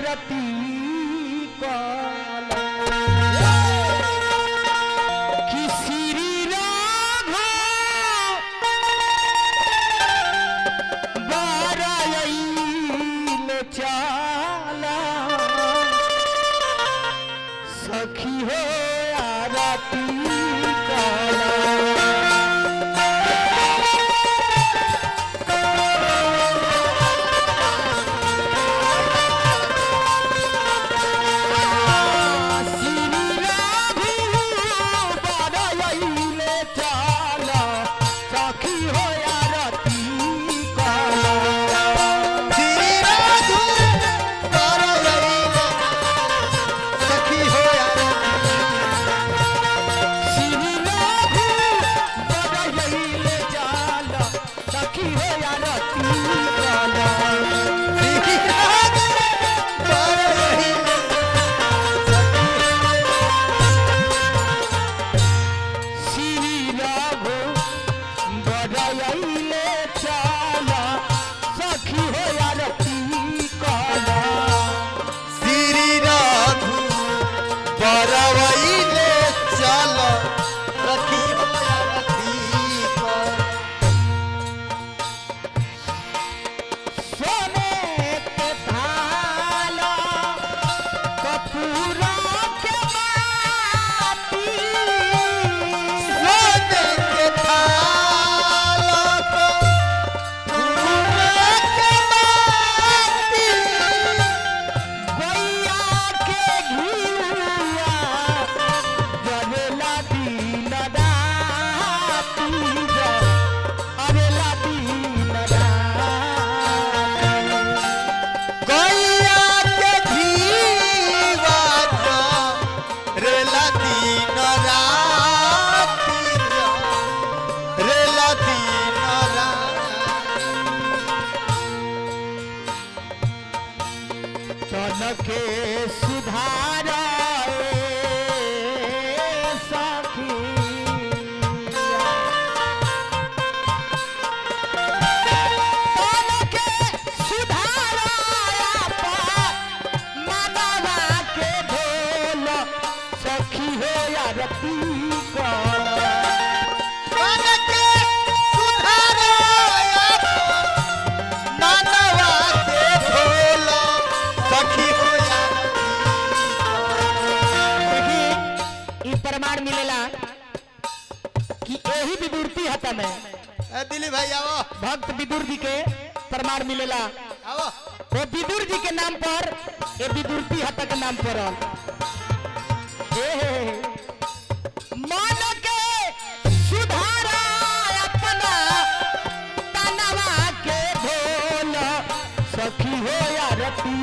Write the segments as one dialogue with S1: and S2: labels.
S1: आरती काला कि श्री राघव बारायल चाला सखी हो आरती काला के सुधारा सखी के सुधारा मानवा के ढोल सखी हो आरती प्रमाण मिलेला कि यही विदुरती हता में
S2: दिलीप भाई आओ
S1: भक्त विदुर जी के प्रमाण मिलेला
S2: आओ
S1: वो विदुर जी के नाम पर ये विदुरती हता के नाम पर मन के सुधारा अपना तनवा के ढोल सखी हो आरती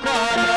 S1: काला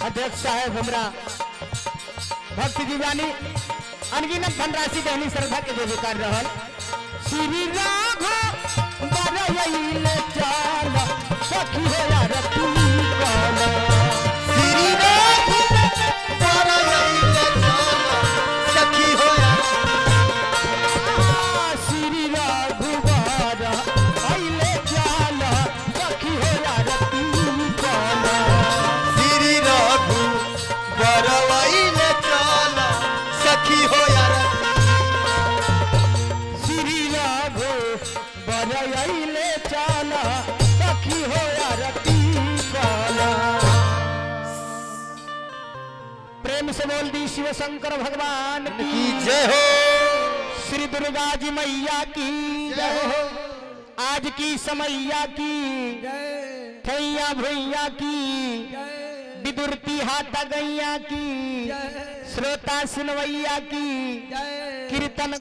S1: अध्यक्ष साहेब हमरा भक्ति दीवानी अनगिनत धनराशि देहनी श्रद्धा के देविकार रहल श्री राघव बारायल चाला सखी हो आरती काला
S2: श्री राघव बारायल चाला सखी हो
S1: श्री राघव बारायल चाला सखी हो आरती काला
S2: बरवाइल चाला सखी हो
S1: श्री राघव बरवाइल चाला सखी हो आरती काला। प्रेम से बोल दी शिव शंकर भगवान
S2: की जय हो,
S1: श्री दुर्गा जी मैया की जय हो, आज की समैया की, थैया भैया की विदुरती हाथ गैया की, श्रोता सुनवैया की, कीर्तन